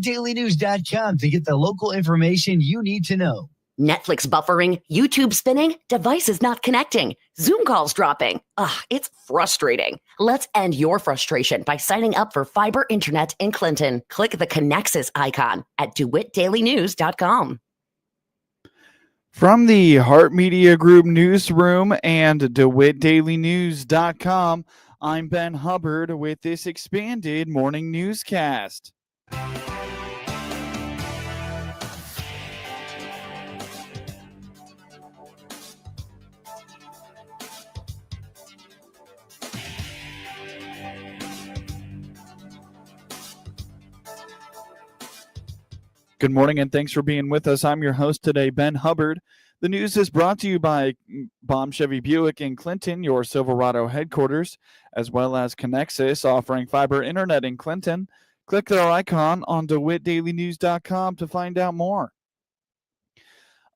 DailyNews.com to get the local information you need to know. Netflix buffering, YouTube spinning, devices not connecting, Zoom calls dropping. It's frustrating. Let's end your frustration by signing up for fiber internet in Clinton. Click the Connexus icon at DeWittDailyNews.com. From the Heart Media Group newsroom and DeWittDailyNews.com, I'm Ben Hubbard with this expanded morning newscast. Good morning and thanks for being with us. I'm your host today, Ben Hubbard. The news is brought to you by Baum Chevy Buick in Clinton, your Silverado headquarters, as well as Connexus, offering fiber internet in Clinton. Click their icon on DeWittDailyNews.com to find out more.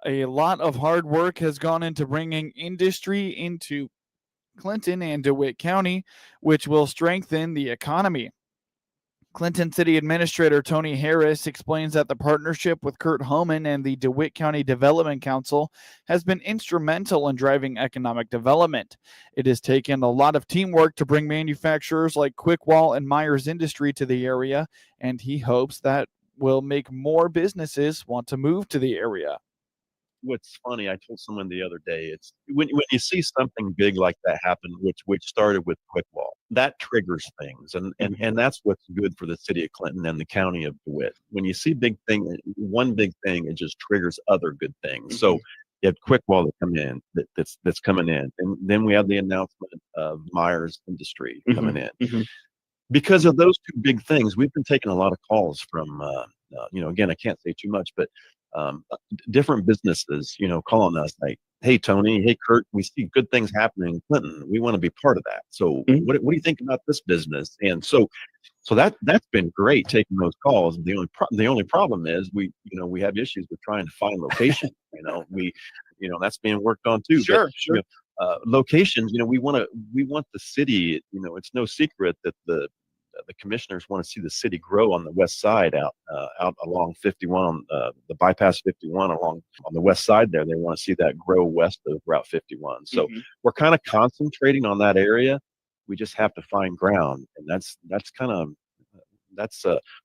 A lot of hard work has gone into bringing industry into Clinton and DeWitt County, which will strengthen the economy. Clinton City Administrator Tony Harris explains that the partnership with Kurt Homan and the DeWitt County Development Council has been instrumental in driving economic development. It has taken a lot of teamwork to bring manufacturers like Quickwall and Myers Industry to the area, and he hopes that will make more businesses want to move to the area. What's funny, I told someone the other day, it's when you see something big like that happen, which started with Quickwall, that triggers things, and that's what's good for the city of Clinton and the county of DeWitt. When you see one big thing, it just triggers other good things. So you have Quickwall that come in, that's coming in, and then we have the announcement of Myers Industry coming in. Because of those two big things, we've been taking a lot of calls from, again, I can't say too much, but different businesses, calling us like, hey, Tony, hey, Kurt, we see good things happening in Clinton. We want to be part of that. So what do you think about this business? And so that's been great, taking those calls. The only problem is we have issues with trying to find locations. That's being worked on too. Sure. Locations, we want the city, it's no secret that the commissioners want to see the city grow on the west side out along 51, the bypass 51 on the west side there. They want to see that grow west of Route 51. So we're kind of concentrating on that area. We just have to find ground, and that's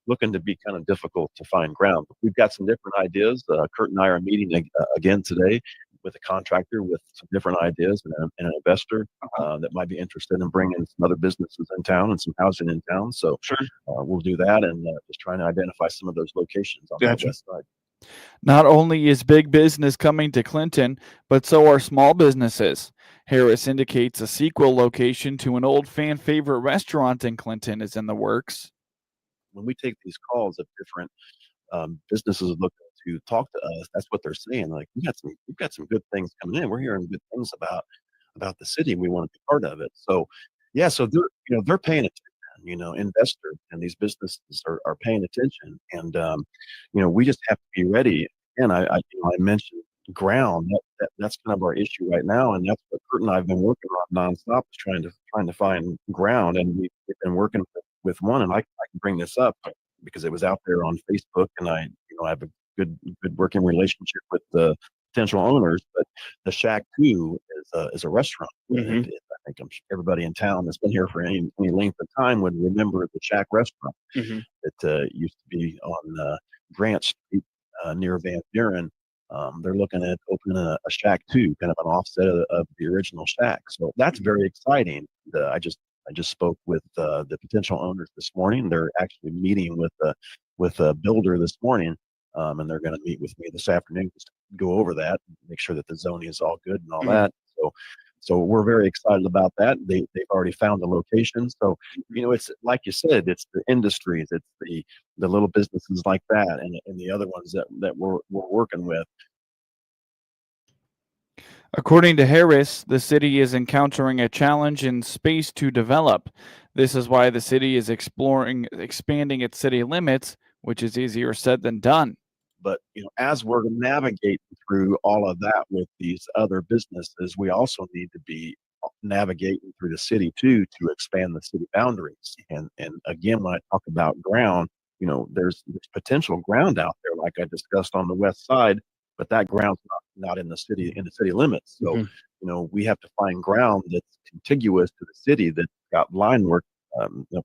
looking to be kind of difficult to find ground. But we've got some different ideas. Kurt and I are meeting again today with a contractor with some different ideas and an investor that might be interested in bringing some other businesses in town and some housing in town. So we'll do that and just trying to identify some of those locations on the west side. Not only is big business coming to Clinton, but so are small businesses. Harris indicates a sequel location to an old fan favorite restaurant in Clinton is in the works. When we take these calls of different businesses looking to talk to us, that's what they're saying. Like, we've got some good things coming in. We're hearing good things about the city. We want to be part of it. So they're paying attention. Investors and these businesses are paying attention, and we just have to be ready. And I mentioned ground. That's kind of our issue right now, and that's what Kurt and I have been working on nonstop, is trying to find ground. And we've been working with one, and I can bring this up because it was out there on Facebook, and I have a good working relationship with the potential owners. But the Shack 2 is a restaurant. I think everybody in town that's been here for any length of time would remember the Shack restaurant. It used to be on Grant Street near Van Buren. They're looking at opening a Shack 2, kind of an offset of the original Shack. So that's very exciting. I just spoke with the potential owners this morning. They're actually meeting with a builder this morning. And they're going to meet with me this afternoon just to go over that, make sure that the zoning is all good and all that. So we're very excited about that. They've already found the location. So, it's like you said, it's the industries, it's the little businesses like that, and the other ones that we're working with. According to Harris, the city is encountering a challenge in space to develop. This is why the city is expanding its city limits, which is easier said than done. But as we're navigating through all of that with these other businesses, we also need to be navigating through the city too, to expand the city boundaries. And again, when I talk about ground, there's potential ground out there, like I discussed on the west side, but that ground's not in the city limits. So, we have to find ground that's contiguous to the city, that's got line work,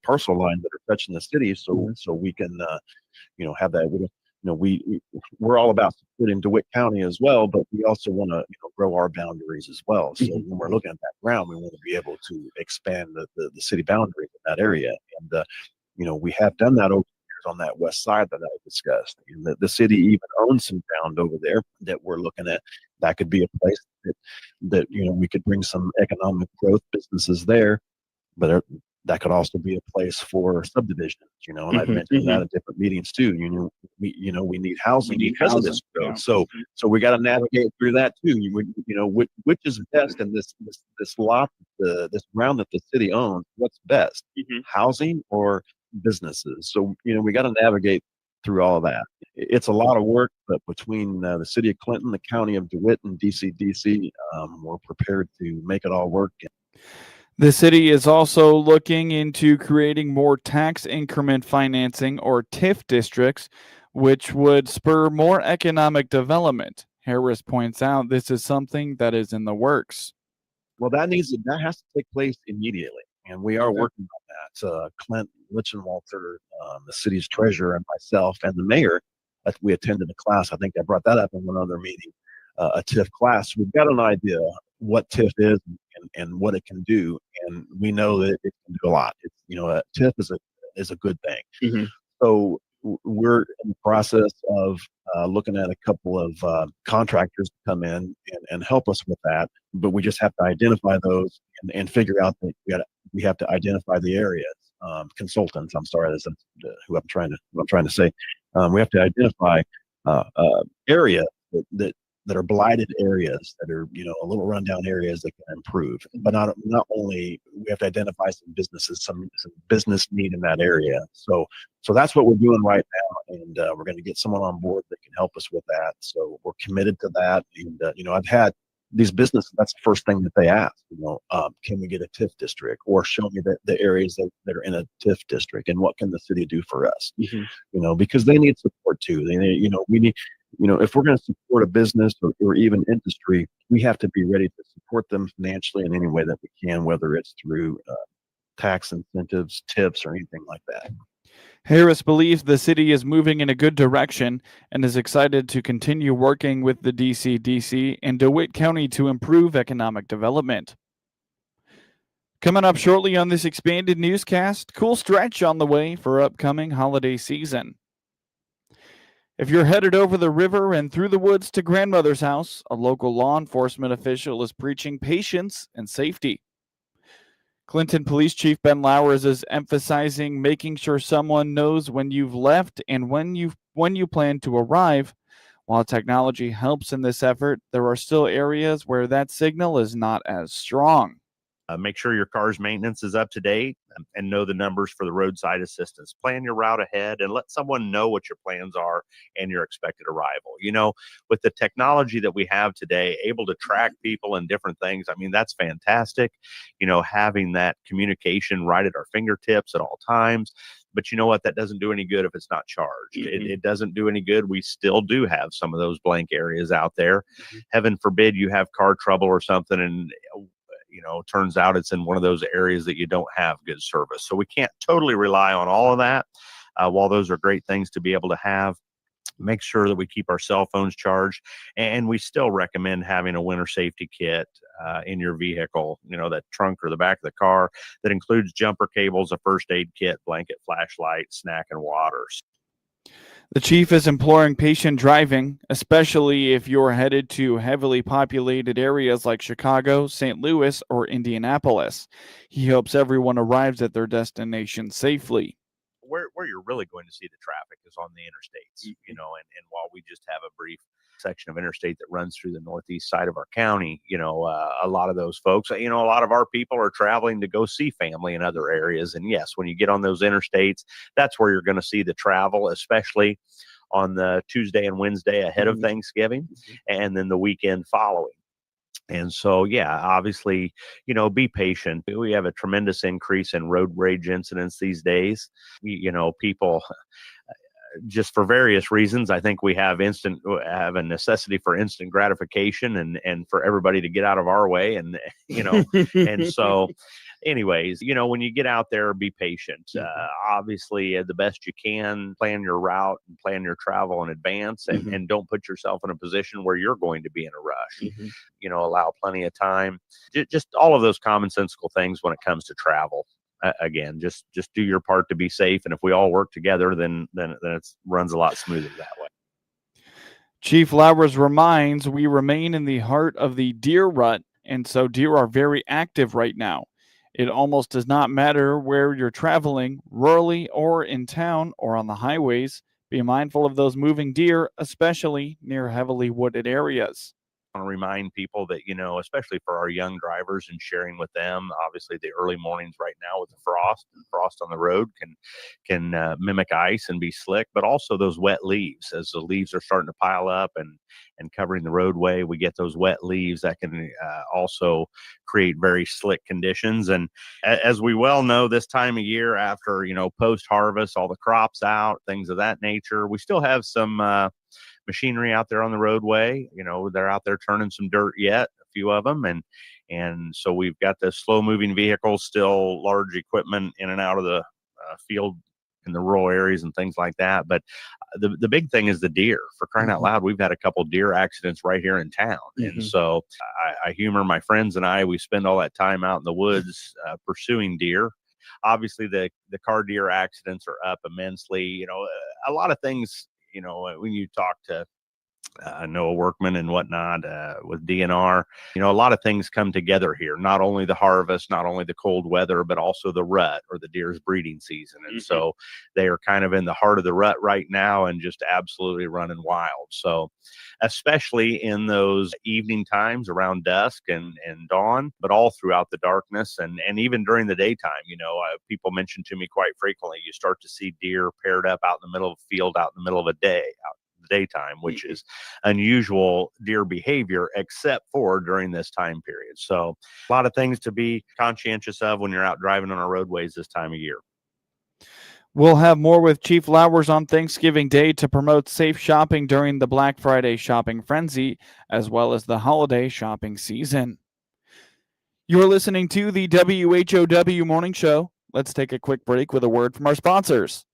parcel lines that are touching the city, so we can, have that. We're all about supporting DeWitt County as well, but we also want to grow our boundaries as well. So when we're looking at that ground, we want to be able to expand the city boundaries in that area. And we have done that over the years on that west side that I discussed. And the city even owns some ground over there that we're looking at. That could be a place that we could bring some economic growth businesses there, but that could also be a place for subdivisions, and I've mentioned that at different meetings too. We need housing because of this growth. So we got to navigate through that too. Which is best in this lot, this ground that the city owns? What's best, housing or businesses? So we got to navigate through all of that. It's a lot of work, but between the city of Clinton, the county of DeWitt, and DC, we're prepared to make it all work. The city is also looking into creating more tax increment financing, or TIF districts, which would spur more economic development. Harris points out this is something that is in the works. Well, that has to take place immediately, and we are working on that. Clint Lichenwalter, the city's treasurer, and myself and the mayor, we attended a class. I think I brought that up in one other meeting, a TIF class. We've got an idea what TIF is and what it can do, and we know that it can do a lot. It's a TIF is a good thing. So we're in the process of looking at a couple of contractors to come in and help us with that, but we just have to identify those and figure out that we have to identify the areas. Consultants, I'm sorry, that's who I'm trying to say. We have to identify areas that are blighted areas, that are a little rundown areas that can improve. But not only, we have to identify some businesses, some business need in that area. So that's what we're doing right now, and we're going to get someone on board that can help us with that. So we're committed to that. And I've had these businesses, that's the first thing that they ask. Can we get a TIF district, or show me the areas that are in a TIF district, and what can the city do for us? Because they need support too. They need, we need. If we're going to support a business or even industry, we have to be ready to support them financially in any way that we can, whether it's through tax incentives, tips, or anything like that. Harris believes the city is moving in a good direction and is excited to continue working with the DC and DeWitt County to improve economic development. Coming up shortly on this expanded newscast, cool stretch on the way for upcoming holiday season. If you're headed over the river and through the woods to grandmother's house, a local law enforcement official is preaching patience and safety. Clinton Police Chief Ben Lowers is emphasizing making sure someone knows when you've left and when you plan to arrive. While technology helps in this effort, there are still areas where that signal is not as strong. Make sure your car's maintenance is up to date and know the numbers for the roadside assistance. Plan your route ahead and let someone know what your plans are and your expected arrival. With the technology that we have today, able to track people and different things, that's fantastic. Having that communication right at our fingertips at all times. But you know what? That doesn't do any good if it's not charged. It doesn't do any good. We still do have some of those blank areas out there. Heaven forbid you have car trouble or something, and turns out it's in one of those areas that you don't have good service. So we can't totally rely on all of that. While those are great things to be able to have, make sure that we keep our cell phones charged. And we still recommend having a winter safety kit in your vehicle, that trunk or the back of the car, that includes jumper cables, a first aid kit, blanket, flashlight, snack, and waters. The chief is imploring patient driving, especially if you're headed to heavily populated areas like Chicago, St. Louis, or Indianapolis. He hopes everyone arrives at their destination safely. Where you're really going to see the traffic is on the interstates, and while we just have a brief section of interstate that runs through the northeast side of our county, a lot of those folks, a lot of our people are traveling to go see family in other areas. And yes, when you get on those interstates, that's where you're going to see the travel, especially on the Tuesday and Wednesday ahead of Thanksgiving, and then the weekend following. And so, yeah, obviously, be patient. We have a tremendous increase in road rage incidents these days. People, just for various reasons. I think we have a necessity for instant gratification and for everybody to get out of our way. And, and so anyways, when you get out there, be patient. Obviously, the best you can, plan your route and plan your travel in advance, and don't put yourself in a position where you're going to be in a rush. Allow plenty of time. Just all of those commonsensical things when it comes to travel. Again, just do your part to be safe, and if we all work together, then it runs a lot smoother that way. Chief Lowers reminds we remain in the heart of the deer rut, and so deer are very active right now. It almost does not matter where you're traveling, rurally or in town or on the highways. Be mindful of those moving deer, especially near heavily wooded areas. I want to remind people that, especially for our young drivers and sharing with them, obviously the early mornings right now with the frost on the road can mimic ice and be slick, but also those wet leaves. As the leaves are starting to pile up and covering the roadway, we get those wet leaves that can also create very slick conditions. And as we well know, this time of year after, post-harvest, all the crops out, things of that nature, we still have some machinery out there on the roadway. They're out there turning some dirt yet, a few of them. And so we've got the slow moving vehicles, still large equipment in and out of the field in the rural areas and things like that. But the big thing is the deer. For crying out loud, we've had a couple deer accidents right here in town. And so I humor my friends and we spend all that time out in the woods pursuing deer. Obviously the car deer accidents are up immensely. A lot of things, when you talk to Noah Workman and whatnot with DNR, a lot of things come together here. Not only the harvest, not only the cold weather, but also the rut or the deer's breeding season. And so they are kind of in the heart of the rut right now and just absolutely running wild. So especially in those evening times around dusk and dawn, but all throughout the darkness and even during the daytime, people mention to me quite frequently, you start to see deer paired up out in the middle of a field, out in the middle of a day, out the daytime, which is unusual deer behavior, except for during this time period. So a lot of things to be conscientious of when you're out driving on our roadways this time of year. We'll have more with Chief Lowers on Thanksgiving Day to promote safe shopping during the Black Friday shopping frenzy, as well as the holiday shopping season. You're listening to the WHOW Morning Show. Let's take a quick break with a word from our sponsors.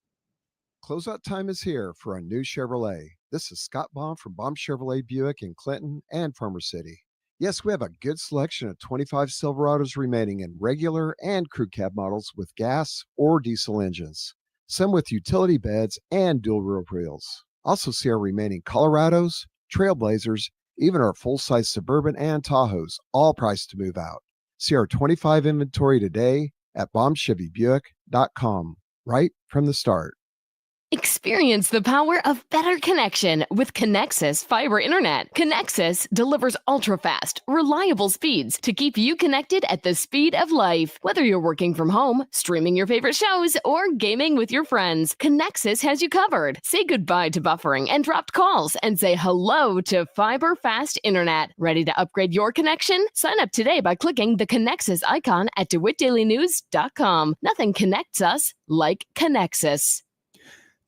Closeout time is here for a new Chevrolet. This is Scott Baum from Baum Chevrolet Buick in Clinton and Farmer City. Yes, we have a good selection of 25 Silverados remaining in regular and crew cab models with gas or diesel engines. Some with utility beds and dual roof wheels. Also see our remaining Colorados, Trailblazers, even our full-size Suburban and Tahoes, all priced to move out. See our 25 inventory today at BaumChevyBuick.com, right from the start. Experience the power of better connection with Connexus Fiber Internet. Connexus delivers ultra-fast, reliable speeds to keep you connected at the speed of life. Whether you're working from home, streaming your favorite shows, or gaming with your friends, Connexus has you covered. Say goodbye to buffering and dropped calls and say hello to fiber fast internet. Ready to upgrade your connection? Sign up today by clicking the Connexus icon at DeWittDailyNews.com. Nothing connects us like Connexus.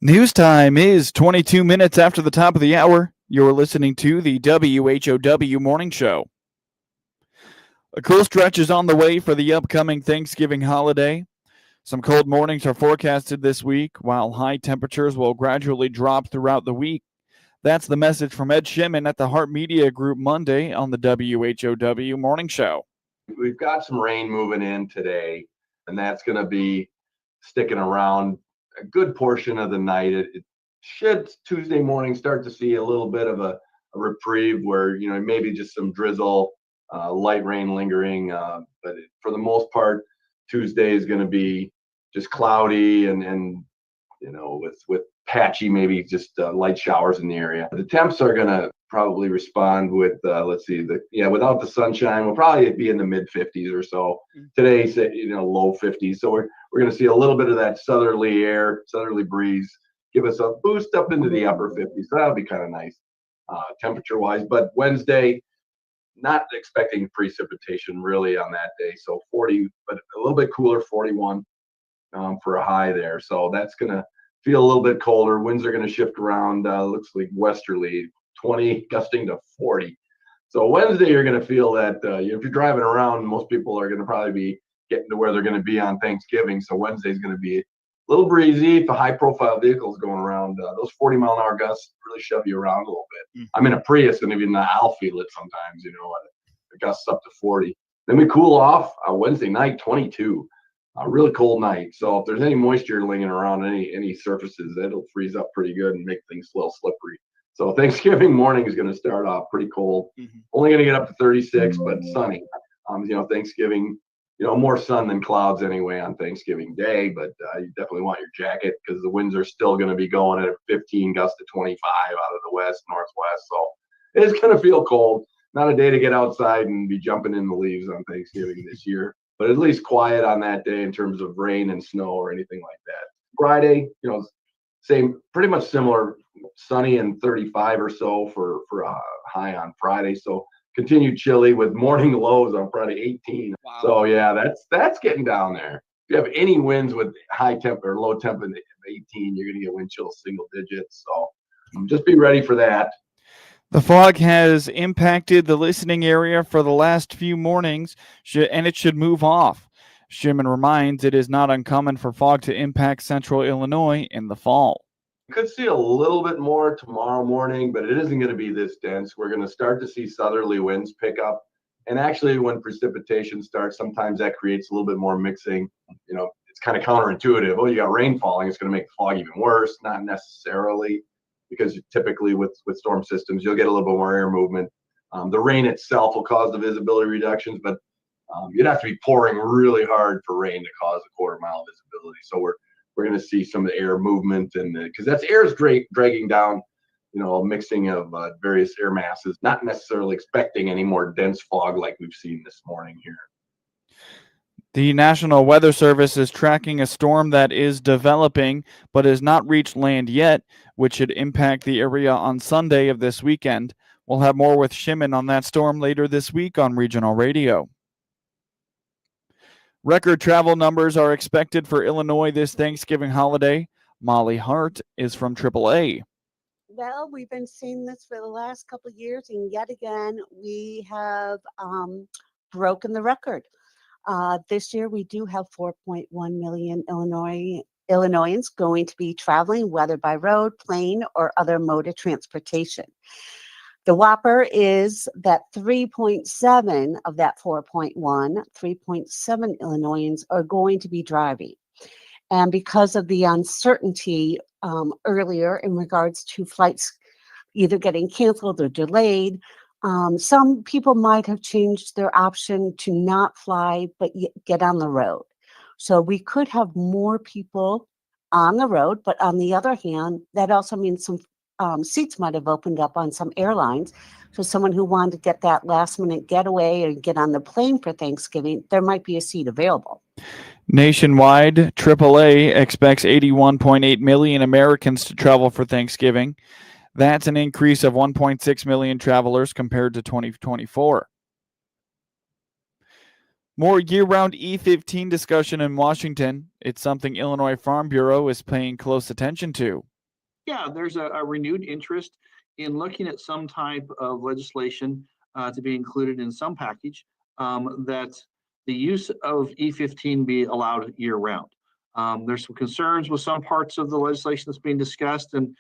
News time is 22 minutes after the top of the hour. You're listening to the WHOW Morning Show. A cool stretch is on the way for the upcoming Thanksgiving holiday. Some cold mornings are forecasted this week, while high temperatures will gradually drop throughout the week. That's the message from Ed Shimon at the Hart Media Group Monday on the WHOW Morning Show. We've got some rain moving in today, and that's going to be sticking around a good portion of the night. It should Tuesday morning start to see a little bit of a reprieve where, maybe just some drizzle, light rain lingering. But for the most part, Tuesday is going to be just cloudy and with patchy, maybe just light showers in the area. The temps are going to probably respond with, without the sunshine, we'll probably be in the mid 50s or so. Today's, low 50s. So we're going to see a little bit of that southerly breeze, give us a boost up into the upper 50s. So that'll be kind of nice temperature wise. But Wednesday, not expecting precipitation really on that day. So 40, but a little bit cooler, 41 for a high there. So that's going to feel a little bit colder. Winds are going to shift around. Looks like westerly, 20 gusting to 40. So Wednesday, you're going to feel that if you're driving around, most people are going to probably be getting to where they're going to be on Thanksgiving. So Wednesday is going to be a little breezy. If a high-profile vehicle is going around, those 40-mile-an-hour gusts really shove you around a little bit. I'm in a Prius, and even I'll feel it sometimes, the gusts up to 40. Then we cool off Wednesday night, 22. A really cold night. So if there's any moisture lingering around any surfaces, it'll freeze up pretty good and make things a little slippery. So Thanksgiving morning is going to start off pretty cold. Only going to get up to 36, but sunny. Thanksgiving, more sun than clouds anyway on Thanksgiving Day, but you definitely want your jacket because the winds are still going to be going at 15 gusts to 25 out of the west, northwest. So it's going to feel cold. Not a day to get outside and be jumping in the leaves on Thanksgiving this year, but at least quiet on that day in terms of rain and snow or anything like that. Friday, same, pretty much similar, sunny and 35 or so for a high on Friday. So continued chilly with morning lows on Friday 18. Wow. So yeah, that's getting down there. If you have any winds with high temp or low temp of 18, you're going to get wind chills single digits. So just be ready for that. The fog has impacted the listening area for the last few mornings, and it should move off. Shimon reminds it is not uncommon for fog to impact central Illinois in the fall. You could see a little bit more tomorrow morning, but it isn't going to be this dense. We're going to start to see southerly winds pick up. And actually, when precipitation starts, sometimes that creates a little bit more mixing. It's kind of counterintuitive. Oh, you got rain falling, it's going to make the fog even worse. Not necessarily, because typically with storm systems, you'll get a little bit more air movement. The rain itself will cause the visibility reductions, but you'd have to be pouring really hard for rain to cause a quarter-mile visibility. So we're going to see some of the air movement, and because that's air is dragging down, a mixing of various air masses, not necessarily expecting any more dense fog like we've seen this morning here. The National Weather Service is tracking a storm that is developing but has not reached land yet, which should impact the area on Sunday of this weekend. We'll have more with Shimon on that storm later this week on Regional Radio. Record travel numbers are expected for Illinois this Thanksgiving holiday. Molly Hart is from AAA. Well, we've been seeing this for the last couple of years, and yet again, we have broken the record. This year, we do have 4.1 million Illinoisans going to be traveling, whether by road, plane, or other mode of transportation. The whopper is that 3.7 of that 4.1, 3.7 Illinoisans are going to be driving. And because of the uncertainty earlier in regards to flights either getting canceled or delayed, some people might have changed their option to not fly, but get on the road. So we could have more people on the road, but on the other hand, that also means some seats might have opened up on some airlines. So someone who wanted to get that last minute getaway or get on the plane for Thanksgiving, there might be a seat available. Nationwide, AAA expects 81.8 million Americans to travel for Thanksgiving. That's an increase of 1.6 million travelers compared to 2024. More year-round E15 discussion in Washington. It's something Illinois Farm Bureau is paying close attention to. Yeah, there's a renewed interest in looking at some type of legislation to be included in some package that the use of E15 be allowed year-round. There's some concerns with some parts of the legislation that's being discussed, and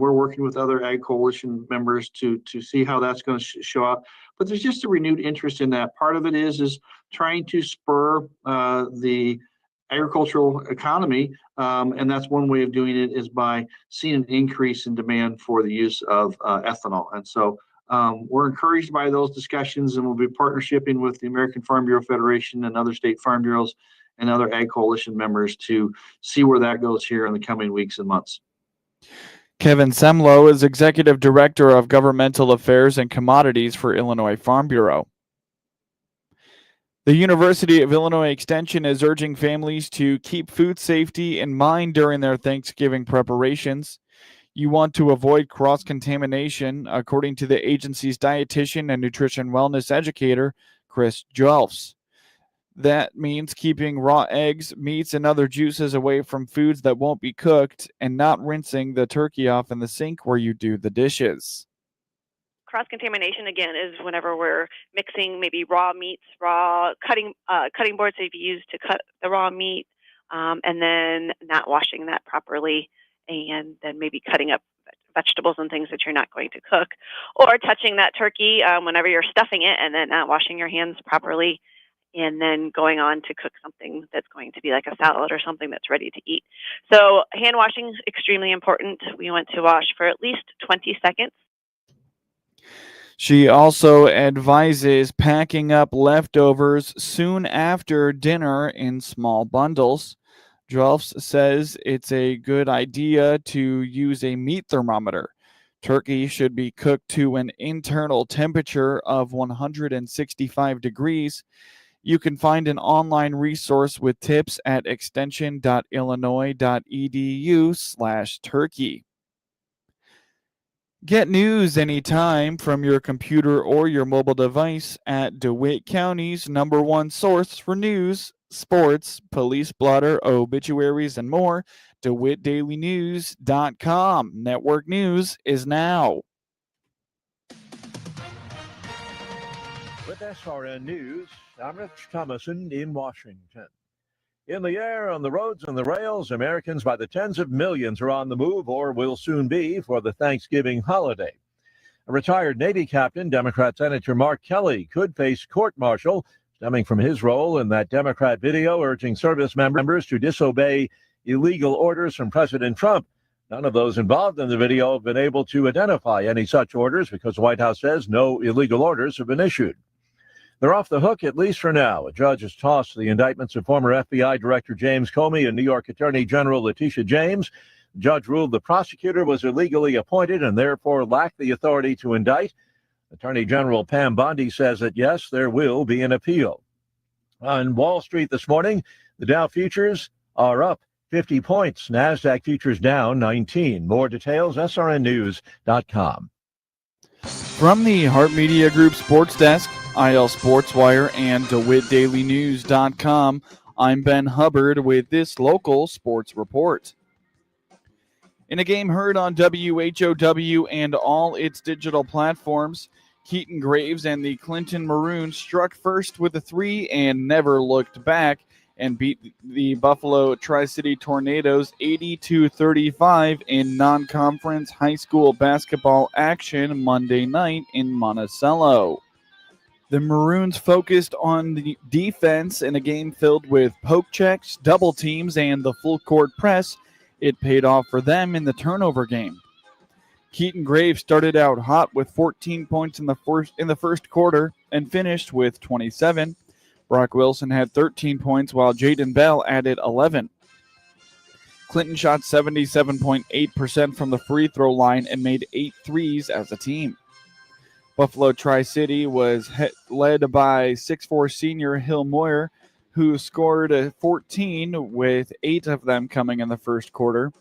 we're working with other Ag Coalition members to see how that's going to show up. But there's just a renewed interest in that. Part of it is trying to spur the agricultural economy, and that's one way of doing it is by seeing an increase in demand for the use of ethanol. And so we're encouraged by those discussions, and we'll be partnershiping with the American Farm Bureau Federation and other state farm bureaus and other Ag Coalition members to see where that goes here in the coming weeks and months. Kevin Semlo is Executive Director of Governmental Affairs and Commodities for Illinois Farm Bureau. The University of Illinois Extension is urging families to keep food safety in mind during their Thanksgiving preparations. You want to avoid cross-contamination, according to the agency's dietitian and nutrition wellness educator, Chris Jelfs. That means keeping raw eggs, meats, and other juices away from foods that won't be cooked, and not rinsing the turkey off in the sink where you do the dishes. Cross-contamination, again, is whenever we're mixing maybe raw meats, cutting boards that you use to cut the raw meat, and then not washing that properly, and then maybe cutting up vegetables and things that you're not going to cook, or touching that turkey whenever you're stuffing it and then not washing your hands properly, and then going on to cook something that's going to be like a salad or something that's ready to eat. So hand washing is extremely important. We want to wash for at least 20 seconds. She also advises packing up leftovers soon after dinner in small bundles. Drelfs says it's a good idea to use a meat thermometer. Turkey should be cooked to an internal temperature of 165 degrees. You can find an online resource with tips at extension.illinois.edu/turkey. Get news anytime from your computer or your mobile device at DeWitt County's #1 source for news, sports, police blotter, obituaries, and more. DeWittDailyNews.com. Network news is now. With SRN News, I'm Rich Thomason in Washington. In the air, on the roads, and the rails, Americans by the tens of millions are on the move or will soon be for the Thanksgiving holiday. A retired Navy captain, Democrat Senator Mark Kelly, could face court-martial stemming from his role in that Democrat video urging service members to disobey illegal orders from President Trump. None of those involved in the video have been able to identify any such orders because the White House says no illegal orders have been issued. They're off the hook, at least for now. A judge has tossed the indictments of former FBI Director James Comey and New York Attorney General Letitia James. The judge ruled the prosecutor was illegally appointed and therefore lacked the authority to indict. Attorney General Pam Bondi says that, yes, there will be an appeal. On Wall Street this morning, the Dow futures are up 50 points. NASDAQ futures down 19. More details, srnnews.com. From the Hart Media Group Sports Desk, IL Sports Wire, and DeWittDailyNews.com, I'm Ben Hubbard with this local sports report. In a game heard on WHOW and all its digital platforms, Keaton Graves and the Clinton Maroons struck first with a 3 and never looked back and beat the Buffalo Tri-City Tornadoes 80-35 in non-conference high school basketball action Monday night in Monticello. The Maroons focused on the defense in a game filled with poke checks, double teams, and the full court press. It paid off for them in the turnover game. Keaton Graves started out hot with 14 points in the first quarter and finished with 27. Brock Wilson had 13 points while Jaden Bell added 11. Clinton shot 77.8% from the free throw line and made 8 threes as a team. Buffalo Tri-City was led by 6'4" senior Hill Moyer, who scored 14 with 8 of them coming in the first quarter.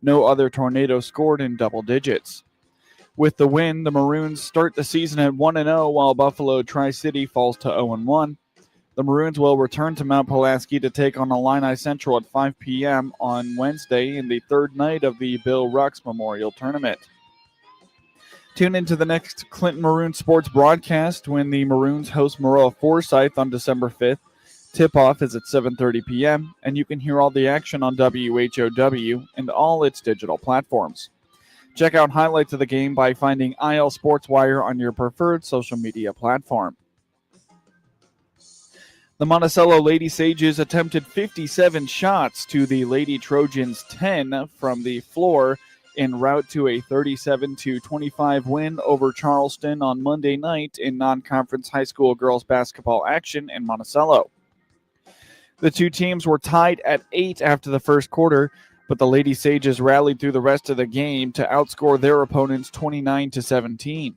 No other Tornado scored in double digits. With the win, the Maroons start the season at 1-0 while Buffalo Tri-City falls to 0-1. The Maroons will return to Mount Pulaski to take on Illini Central at 5 p.m. on Wednesday in the third night of the Bill Rux Memorial Tournament. Tune into the next Clinton Maroons sports broadcast when the Maroons host Maroa Forsyth on December 5th. Tip-off is at 7:30 p.m., and you can hear all the action on WHOW and all its digital platforms. Check out highlights of the game by finding IL Sports Wire on your preferred social media platform. The Monticello Lady Sages attempted 57 shots to the Lady Trojans 10 from the floor en route to a 37-25 win over Charleston on Monday night in non-conference high school girls basketball action in Monticello. The two teams were tied at 8 after the first quarter, but the Lady Sages rallied through the rest of the game to outscore their opponents 29-17.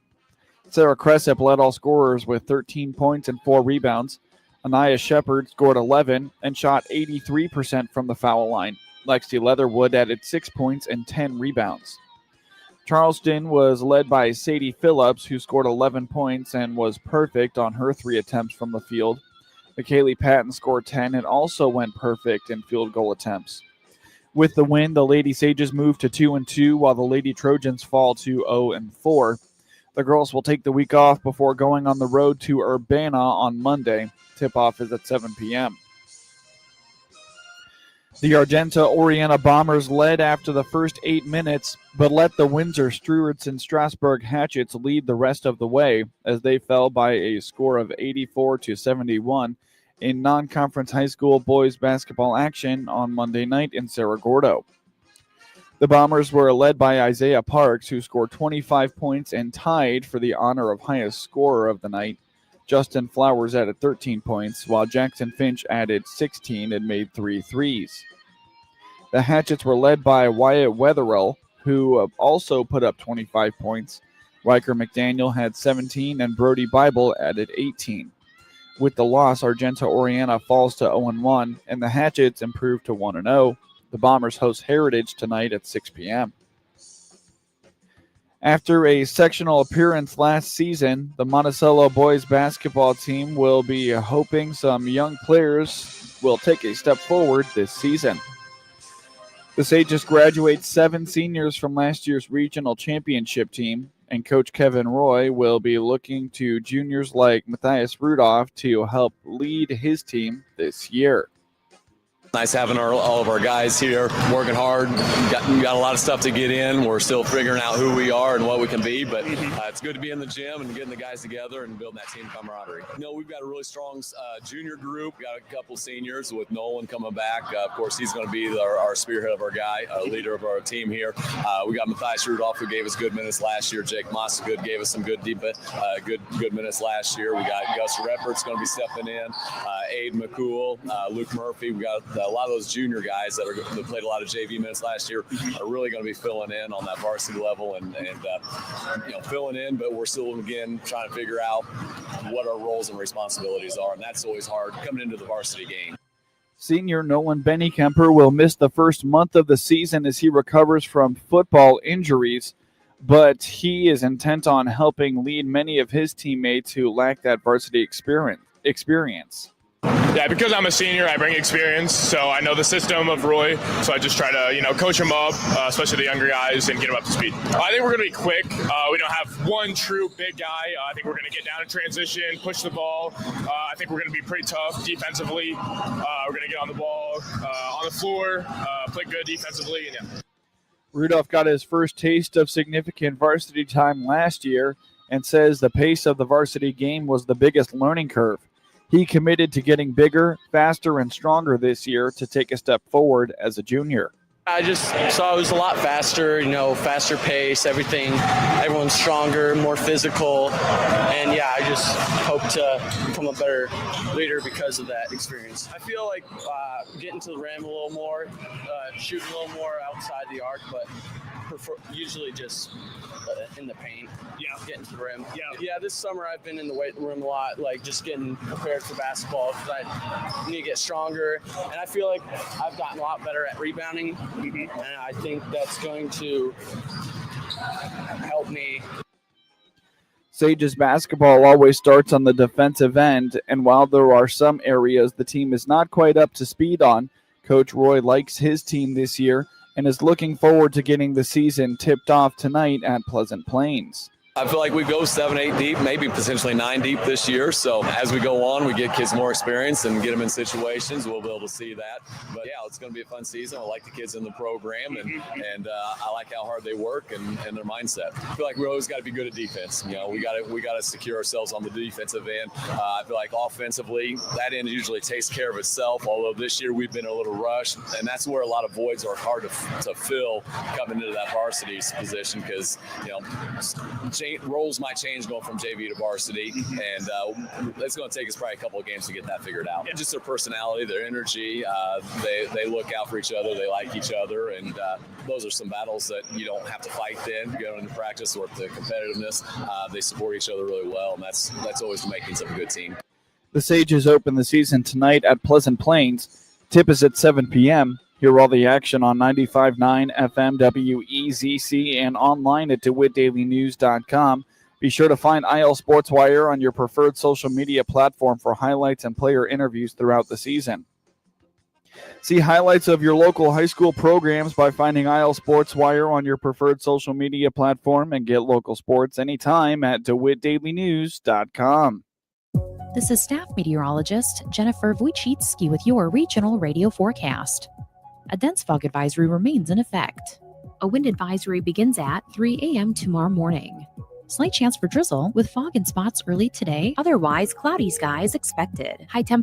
Sarah Cressup led all scorers with 13 points and 4 rebounds. Anaya Shepard scored 11 and shot 83% from the foul line. Lexi Leatherwood added 6 points and 10 rebounds. Charleston was led by Sadie Phillips, who scored 11 points and was perfect on her 3 attempts from the field. McKaylee Patton scored 10 and also went perfect in field goal attempts. With the win, the Lady Sages move to 2-2, while the Lady Trojans fall to 0-4. The girls will take the week off before going on the road to Urbana on Monday. Tip-off is at 7 p.m. The Argenta-Oreana Bombers led after the first 8 minutes, but let the Windsor Stewarts and Strasburg Hatchets lead the rest of the way as they fell by a score of 84-71 in non-conference high school boys basketball action on Monday night in Cerro Gordo. The Bombers were led by Isaiah Parks, who scored 25 points and tied for the honor of highest scorer of the night. Justin Flowers added 13 points, while Jackson Finch added 16 and made 3 threes. The Hatchets were led by Wyatt Wetherill, who also put up 25 points. Riker McDaniel had 17, and Brody Bible added 18. With the loss, Argenta-Oreana falls to 0-1, and the Hatchets improve to 1-0. The Bombers host Heritage tonight at 6 p.m. After a sectional appearance last season, the Monticello boys basketball team will be hoping some young players will take a step forward this season. The Sages graduate 7 seniors from last year's regional championship team, and Coach Kevin Roy will be looking to juniors like Matthias Rudolph to help lead his team this year. Nice having all of our guys here working hard. We got a lot of stuff to get in. We're still figuring out who we are and what we can be, but it's good to be in the gym and getting the guys together and building that team camaraderie. We've got a really strong junior group. We got a couple seniors with Nolan coming back. Of course, he's going to be our spearhead of our guy, leader of our team here. We got Matthias Rudolph, who gave us good minutes last year. Jake Moss gave us some good minutes last year. We got Gus Reppert's going to be stepping in. Aid McCool, Luke Murphy. We got a lot of those junior guys that played a lot of JV minutes last year are really going to be filling in on that varsity level and filling in, but we're still, again, trying to figure out what our roles and responsibilities are, and that's always hard coming into the varsity game. Senior Nolan Benny-Kemper will miss the first month of the season as he recovers from football injuries, but he is intent on helping lead many of his teammates who lack that varsity experience. Yeah, because I'm a senior, I bring experience, so I know the system of Roy, so I just try to, coach them up, especially the younger guys, and get them up to speed. I think we're going to be quick. We don't have one true big guy. I think we're going to get down in transition, push the ball. I think we're going to be pretty tough defensively. We're going to get on the ball, on the floor, play good defensively, and yeah. Rudolph got his first taste of significant varsity time last year and says the pace of the varsity game was the biggest learning curve. He committed to getting bigger, faster, and stronger this year to take a step forward as a junior. I just saw it was a lot faster, faster pace, everything. Everyone's stronger, more physical. And yeah, I just hope to become a better leader because of that experience. I feel like getting to the rim a little more, shooting a little more outside the arc, but usually just in the paint. Yeah, getting to the rim. Yeah. This summer I've been in the weight room a lot, just getting prepared for basketball because I need to get stronger. And I feel like I've gotten a lot better at rebounding, and I think that's going to help me. Sages basketball always starts on the defensive end, and while there are some areas the team is not quite up to speed on, Coach Roy likes his team this year and is looking forward to getting the season tipped off tonight at Pleasant Plains. I feel like we go 7, 8 deep, maybe potentially 9 deep this year. So as we go on, we get kids more experience and get them in situations. We'll be able to see that. But yeah, it's going to be a fun season. I like the kids in the program, and I like how hard they work and their mindset. I feel like we always got to be good at defense. We got to secure ourselves on the defensive end. I feel like offensively, that end usually takes care of itself. Although this year we've been a little rushed, and that's where a lot of voids are hard to fill coming into that varsity position because roles might change going from JV to varsity, and it's going to take us probably a couple of games to get that figured out. Just their personality, their energy, they look out for each other, they like each other, and those are some battles that you don't have to fight then. Going into practice or the competitiveness, they support each other really well, and that's always the makings of a good team. The Sages open the season tonight at Pleasant Plains. Tip is at 7 p.m. Hear all the action on 95.9 FM WEZC and online at DeWittDailyNews.com. Be sure to find IL Sports Wire on your preferred social media platform for highlights and player interviews throughout the season. See highlights of your local high school programs by finding IL Sports Wire on your preferred social media platform, and get local sports anytime at DeWittDailyNews.com. This is staff meteorologist Jennifer Wojcicki with your regional radio forecast. A dense fog advisory remains in effect. A wind advisory begins at 3 a.m. tomorrow morning. Slight chance for drizzle with fog in spots early today. Otherwise, cloudy skies expected. High temperature